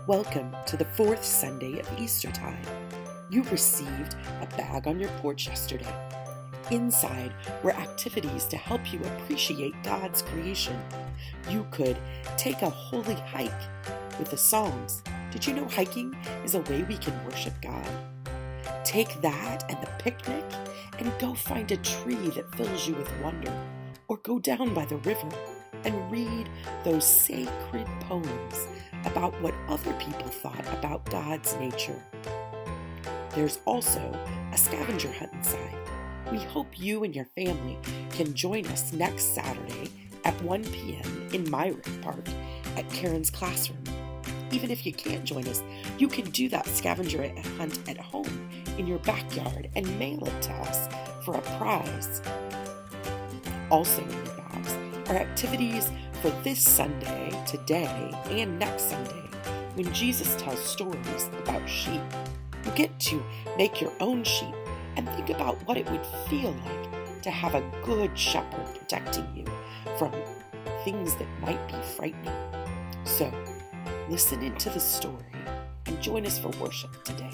Welcome to the fourth Sunday of Eastertime. You received a bag on your porch yesterday. Inside were activities to help you appreciate God's creation. You could take a holy hike with the Psalms. Did you know hiking is a way we can worship God? Take that and the picnic and go find a tree that fills you with wonder, or go down by the river and read those sacred poems about what other people thought about God's nature. There's also a scavenger hunt inside. We hope you and your family can join us next Saturday at 1 p.m. in Myrick Park at Karen's classroom. Even if you can't join us, you can do that scavenger hunt at home in your backyard and mail it to us for a prize. Also in your bags are activities for this Sunday, today, and next Sunday, when Jesus tells stories about sheep. You get to make your own sheep and think about what it would feel like to have a good shepherd protecting you from things that might be frightening. So, listen into the story and join us for worship today.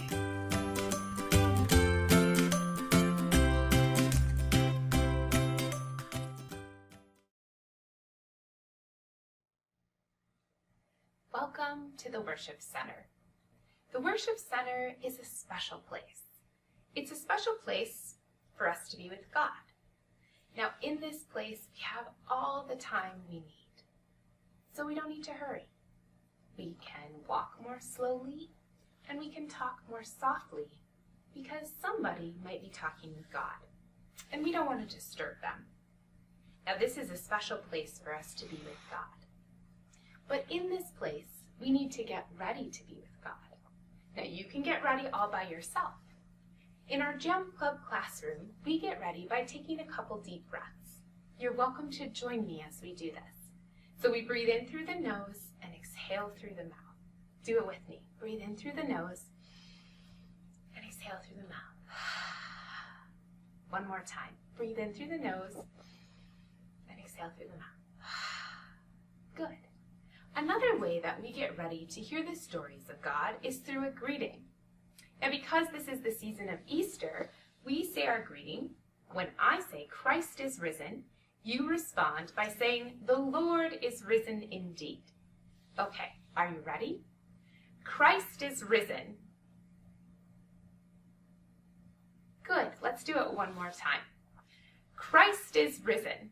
Welcome to the Worship Center. The Worship Center is a special place. It's a special place for us to be with God. Now, in this place, we have all the time we need, so we don't need to hurry. We can walk more slowly, and we can talk more softly, because somebody might be talking with God, and we don't want to disturb them. Now, this is a special place for us to be with God. But in this place, we need to get ready to be with God. Now, you can get ready all by yourself. In our Gem Club classroom, we get ready by taking a couple deep breaths. You're welcome to join me as we do this. So we breathe in through the nose and exhale through the mouth. Do it with me. Breathe in through the nose and exhale through the mouth. One more time. Breathe in through the nose and exhale through the mouth. Good. Another way that we get ready to hear the stories of God is through a greeting. And because this is the season of Easter, we say our greeting. When I say Christ is risen, you respond by saying, the Lord is risen indeed. Okay, are you ready? Christ is risen. Good, let's do it one more time. Christ is risen.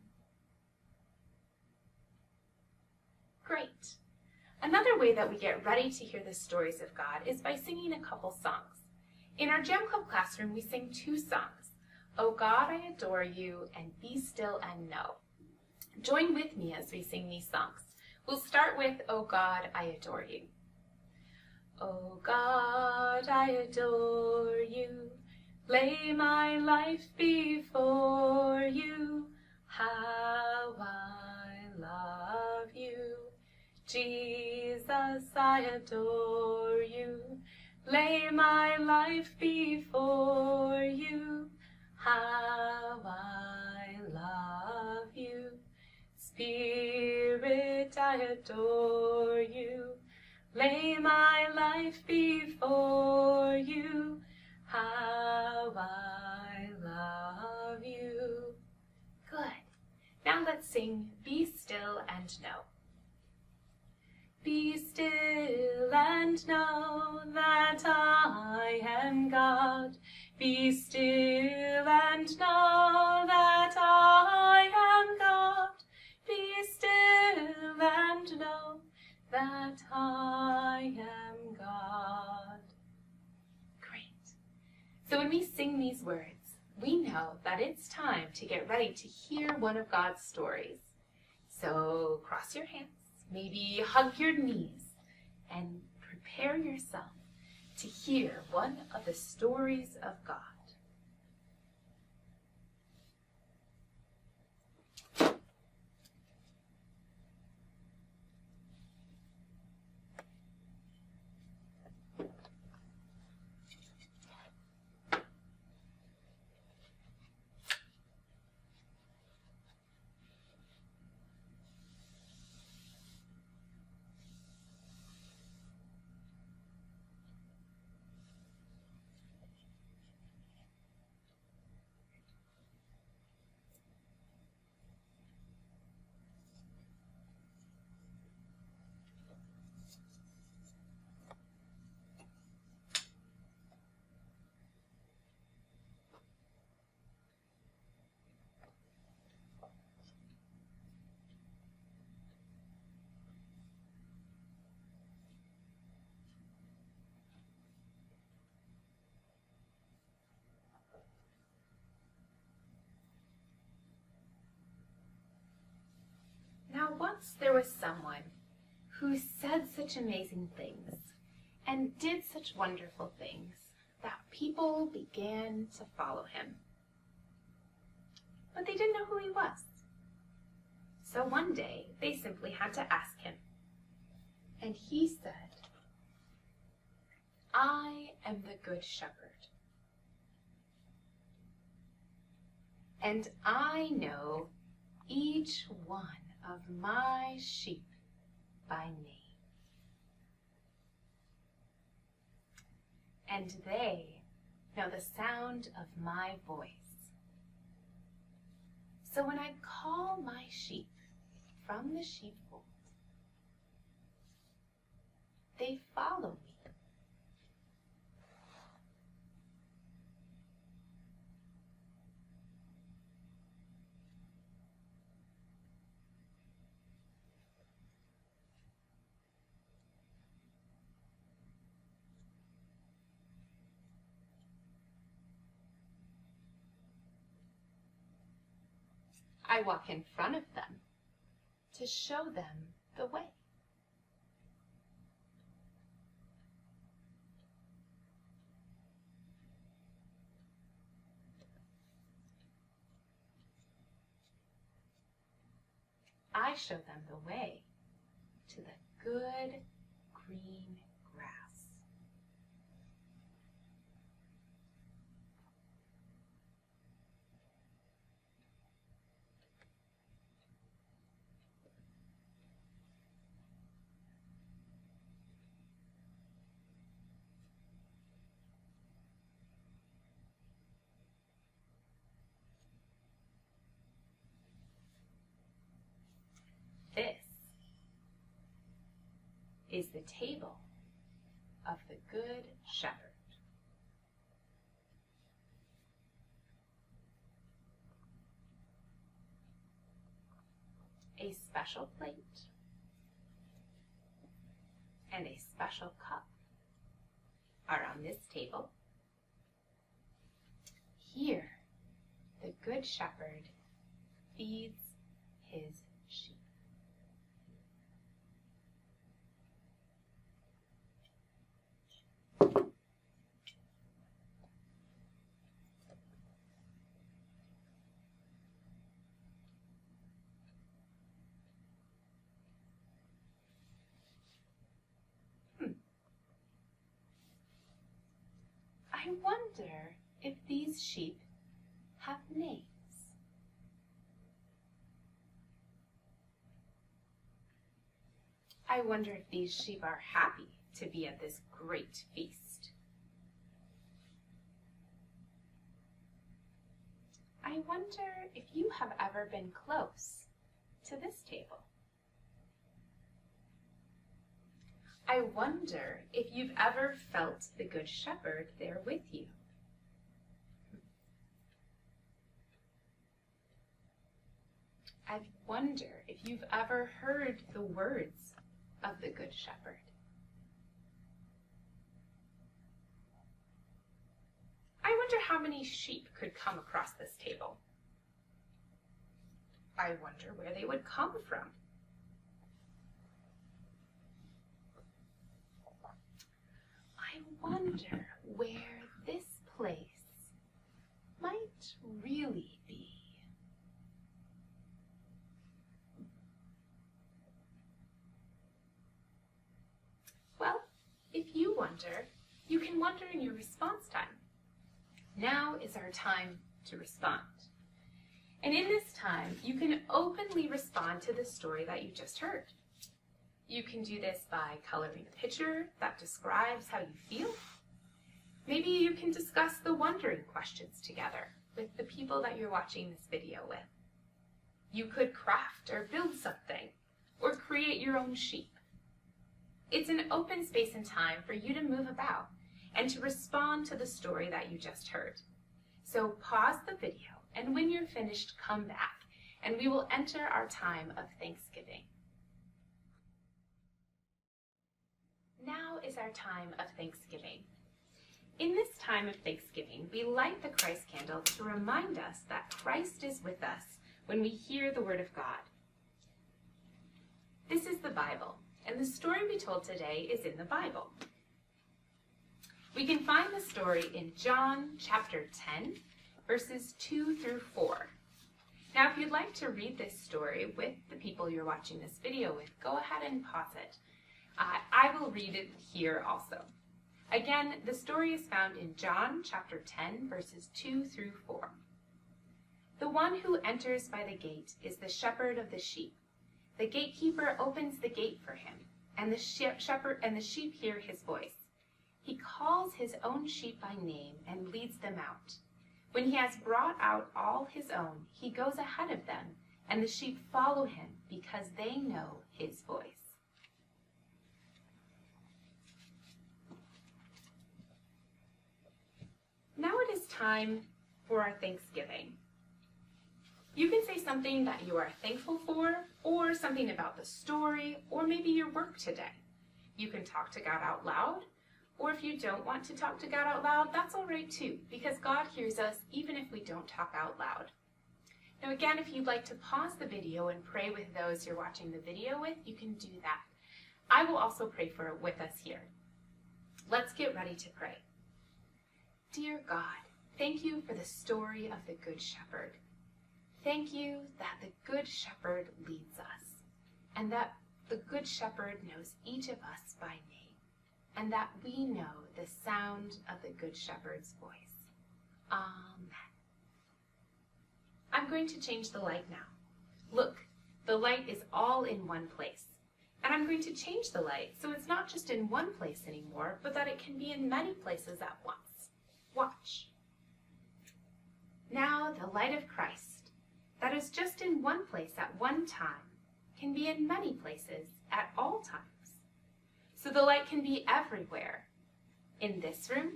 Great. Another way that we get ready to hear the stories of God is by singing a couple songs. In our Gem Club classroom, we sing two songs, O God, I adore you, and Be Still and Know. Join with me as we sing these songs. We'll start with, O God, I adore you. O God, I adore you, lay my life before you, how I love you. Jesus, I adore you, lay my life before you, how I love you. Spirit, I adore you, lay my life before you, how I love you. Good. Now let's sing Be Still and Know. Be still and know that I am God. Be still and know that I am God. Be still and know that I am God. Great. So when we sing these words, we know that it's time to get ready to hear one of God's stories. So cross your hands. Maybe hug your knees and prepare yourself to hear one of the stories of God. once there was someone who said such amazing things and did such wonderful things that people began to follow him. But they didn't know who he was. So one day, they simply had to ask him. And he said, "I am the Good Shepherd, and I know each one of my sheep by name. And they know the sound of my voice. So when I call my sheep from the sheepfold, they follow me. I walk in front of them to show them the way. I show them the way to the good green grass. This is the table of the Good Shepherd. A special plate and a special cup are on this table. Here, the Good Shepherd feeds his sheep. I wonder if these sheep have names. I wonder if these sheep are happy to be at this great feast. I wonder if you have ever been close to this table. I wonder if you've ever felt the Good Shepherd there with you. I wonder if you've ever heard the words of the Good Shepherd. I wonder how many sheep could come across this table. I wonder where they would come from. I wonder where this place might really be. Well, if you wonder, you can wonder in your response time. Now is our time to respond. And in this time, you can openly respond to the story that you just heard. You can do this by coloring a picture that describes how you feel. Maybe you can discuss the wondering questions together with the people that you're watching this video with. You could craft or build something or create your own sheep. It's an open space and time for you to move about and to respond to the story that you just heard. So pause the video, and when you're finished, come back, and we will enter our time of Thanksgiving. Now is our time of Thanksgiving. In this time of Thanksgiving, we light the Christ candle to remind us that Christ is with us when we hear the Word of God. This is the Bible, and the story we told today is in the Bible. We can find the story in John chapter 10, verses 2 through 4. Now, if you'd like to read this story with the people you're watching this video with, go ahead and pause it. I will read it here also. Again, the story is found in John chapter 10, verses 2 through 4. The one who enters by the gate is the shepherd of the sheep. The gatekeeper opens the gate for him, and the sheep hear his voice. He calls his own sheep by name and leads them out. When he has brought out all his own, he goes ahead of them, and the sheep follow him because they know his voice. Now it is time for our Thanksgiving. You can say something that you are thankful for, or something about the story, or maybe your work today. You can talk to God out loud, or if you don't want to talk to God out loud, that's all right too, because God hears us even if we don't talk out loud. Now again, if you'd like to pause the video and pray with those you're watching the video with, you can do that. I will also pray with us here. Let's get ready to pray. Dear God, thank you for the story of the Good Shepherd. Thank you that the Good Shepherd leads us, and that the Good Shepherd knows each of us by name, and that we know the sound of the Good Shepherd's voice. Amen. I'm going to change the light now. Look, the light is all in one place. And I'm going to change the light so it's not just in one place anymore, but that it can be in many places at once. Watch. Now the light of Christ, that is just in one place at one time, can be in many places at all times. So the light can be everywhere, in this room,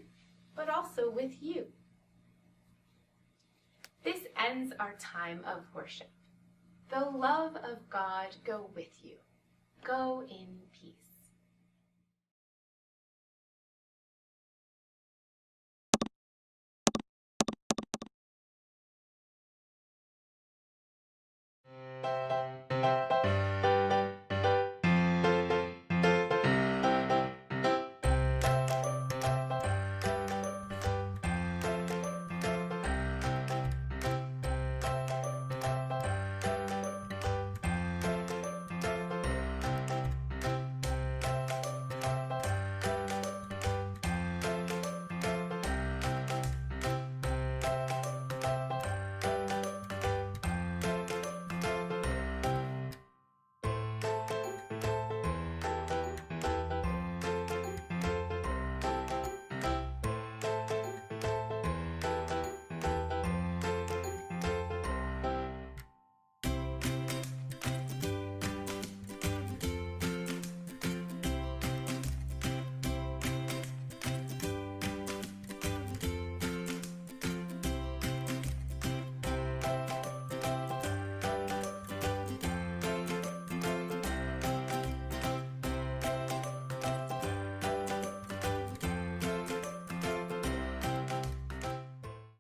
but also with you. This ends our time of worship. The love of God go with you. Go in peace.